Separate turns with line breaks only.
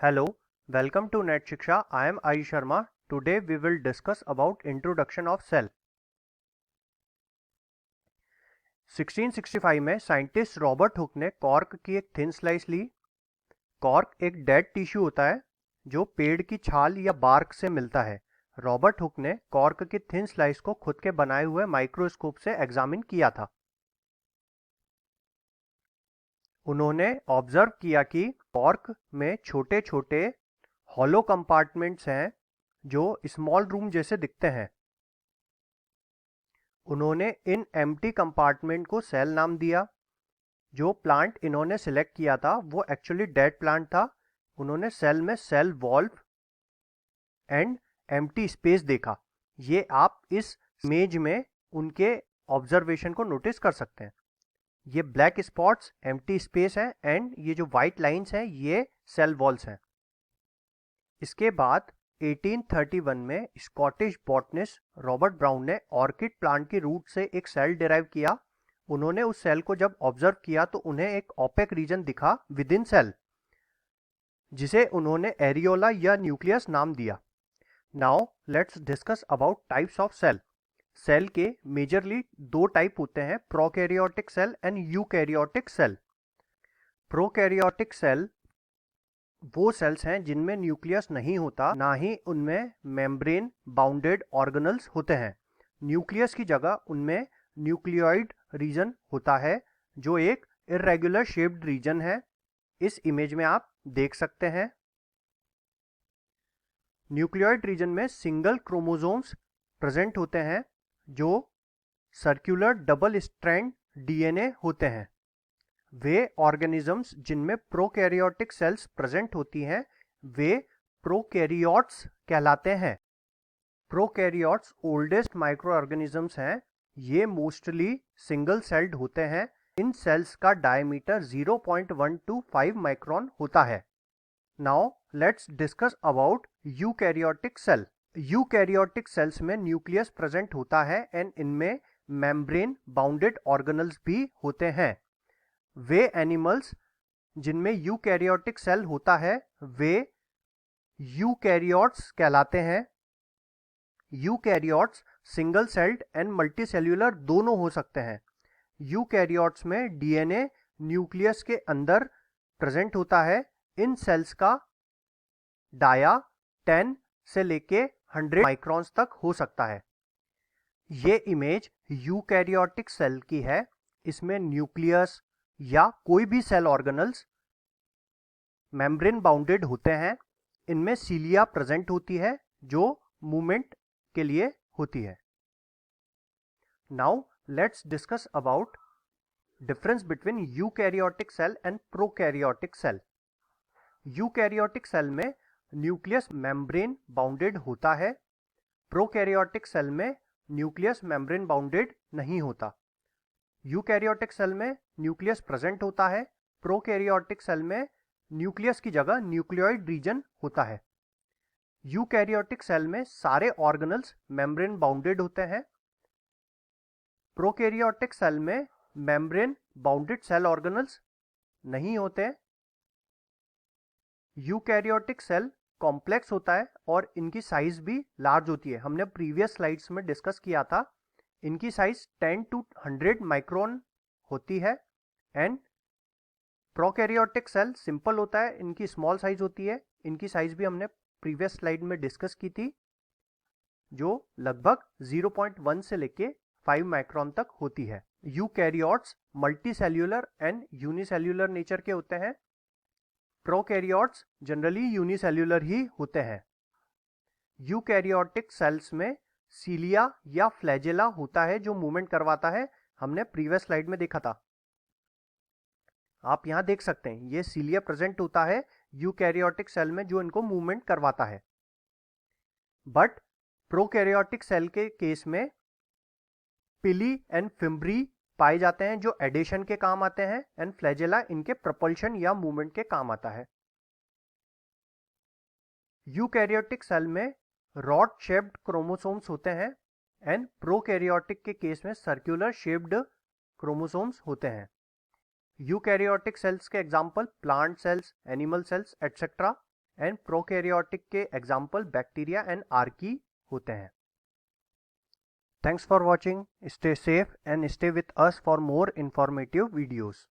Hello, welcome to Net Shiksha. I am Ayush Sharma. Today we will discuss about introduction of cell. 1665 में scientist Robert Hooke ने cork की एक thin slice ली। Cork एक dead tissue होता है जो पेड़ की छाल या बार्क से मिलता है। रॉबर्ट हुक ने कॉर्क की थिन स्लाइस को खुद के बनाए हुए माइक्रोस्कोप से एग्जामिन किया था। उन्होंने ऑब्जर्व किया कि कॉर्क में छोटे छोटे हॉलो कंपार्टमेंट्स हैं जो स्मॉल रूम जैसे दिखते हैं। उन्होंने इन एम्प्टी कंपार्टमेंट को सेल नाम दिया। जो प्लांट इन्होंने सिलेक्ट किया था वो एक्चुअली डेड प्लांट था। उन्होंने सेल में cell wall and empty space देखा। ये आप इस इमेज में उनके ऑब्जर्वेशन को नोटिस कर सकते हैं। ये ब्लैक स्पॉट्स एम्प्टी स्पेस है एंड ये जो व्हाइट लाइंस हैं ये सेल वॉल्स हैं। इसके बाद 1831 में स्कॉटिश बॉटनिस्ट रॉबर्ट ब्राउन ने ऑर्किड प्लांट की रूट से एक सेल डिराइव किया। उन्होंने उस सेल को जब ऑब्जर्व किया तो उन्हें एक ओपेक रीजन दिखा विद इन सेल, जिसे उन्होंने एरियोला या न्यूक्लियस नाम दिया। Now let's discuss about types of cell. Cell के मेजरली दो टाइप होते हैं, prokaryotic cell and eukaryotic cell. Prokaryotic cell वो सेल्स हैं जिनमें न्यूक्लियस नहीं होता, ना ही उनमें मेम्ब्रेन बाउंडेड ऑर्गेनल्स होते हैं। न्यूक्लियस की जगह उनमें न्यूक्लियोइड रीजन होता है जो एक इर्रेगुलर शेप्ड रीजन है। इस इमेज में आप देख सकते हैं। न्यूक्लियोइड रीजन में सिंगल क्रोमोसोम्स प्रेजेंट होते हैं जो सर्कुलर डबल स्ट्रैंड डीएनए होते हैं। वे ऑर्गेनिजम्स जिनमें प्रोकैरियोटिक सेल्स प्रेजेंट होती हैं वे प्रोकैरियोट्स कहलाते हैं। प्रोकैरियोट्स ओल्डेस्ट माइक्रो ऑर्गेनिजम्स हैं। ये मोस्टली सिंगल सेल्ड होते हैं। इन सेल्स का डायमीटर 0.125 माइक्रोन होता है। Now let's discuss about eukaryotic cell. Eukaryotic cells में न्यूक्लियस प्रेजेंट होता है एंड इनमें मेम्ब्रेन बाउंडेड ऑर्गेनल्स भी होते हैं। वे एनिमल्स जिनमें यूकैरियोटिक सेल होता है वे यूकैरियोट्स कहलाते हैं। Eukaryotes single celled and multicellular दोनों हो सकते हैं। यूकैरियोट्स में डीएनए न्यूक्लियस के अंदर प्रेजेंट होता है। इन सेल्स का डाया 10 से लेके 100 माइक्रॉन्स तक हो सकता है। ये इमेज यूकैरियोटिक सेल की है। इसमें न्यूक्लियस या कोई भी सेल ऑर्गेनल्स मेम्ब्रेन बाउंडेड होते हैं। इनमें सीलिया प्रेजेंट होती है जो मूवमेंट के लिए होती है। Now let's discuss about difference between eukaryotic cell and prokaryotic cell. Eukaryotic cell में न्यूक्लियस मेम्ब्रेन बाउंडेड होता है। प्रोकैरियोटिक सेल में न्यूक्लियस मेम्ब्रेन बाउंडेड नहीं होता। यूकैरियोटिक सेल में न्यूक्लियस प्रेजेंट होता है। प्रोकैरियोटिक सेल में न्यूक्लियस की जगह न्यूक्लियोइड रीजन होता है। यूकैरियोटिक सेल में सारे ऑर्गेनल्स मेम्ब्रेन बाउंडेड होते हैं। प्रोकैरियोटिक सेल में मेम्ब्रेन बाउंडेड सेल ऑर्गेनल्स नहीं होते। यूकैरियोटिक सेल कॉम्प्लेक्स होता है और इनकी साइज भी लार्ज होती है। हमने प्रीवियस स्लाइड्स में डिस्कस किया था। इनकी साइज 10 to 100 माइक्रोन होती है एंड प्रोकैरियोटिक सेल सिंपल होता है, इनकी स्मॉल साइज होती है। इनकी साइज भी हमने प्रीवियस स्लाइड में डिस्कस की थी जो लगभग 0.1 से लेके 5 माइक्रोन तक होती है। Eukaryotes multicellular and unicellular nature के होते हैं। प्रोकैरियोट्स जनरली यूनिसेल्यूलर ही होते हैं। यूकैरियोटिक सेल्स में सीलिया या फ्लैजेला होता है जो मूवमेंट करवाता है। हमने प्रीवियस स्लाइड में देखा था। आप यहां देख सकते हैं ये सीलिया प्रेजेंट होता है यूकैरियोटिक सेल में जो इनको मूवमेंट करवाता है। बट प्रोकैरियोटिक सेल के केस में पिली एंड फिम्ब्री पाए जाते हैं जो एडिशन के काम आते हैं एंड फ्लैजेला इनके प्रपल्शन या मूवमेंट के काम आता है। यूकैरियोटिक सेल में रॉड शेप्ड क्रोमोसोम्स होते हैं एंड प्रोकैरियोटिक के केस में सर्कुलर शेप्ड क्रोमोसोम्स होते हैं। यूकैरियोटिक सेल्स के example plant cells, animal cells etcetera and prokaryotic के एग्जाम्पल बैक्टीरिया एंड आर्की होते हैं। Thanks for watching, stay safe and stay with us for more informative videos.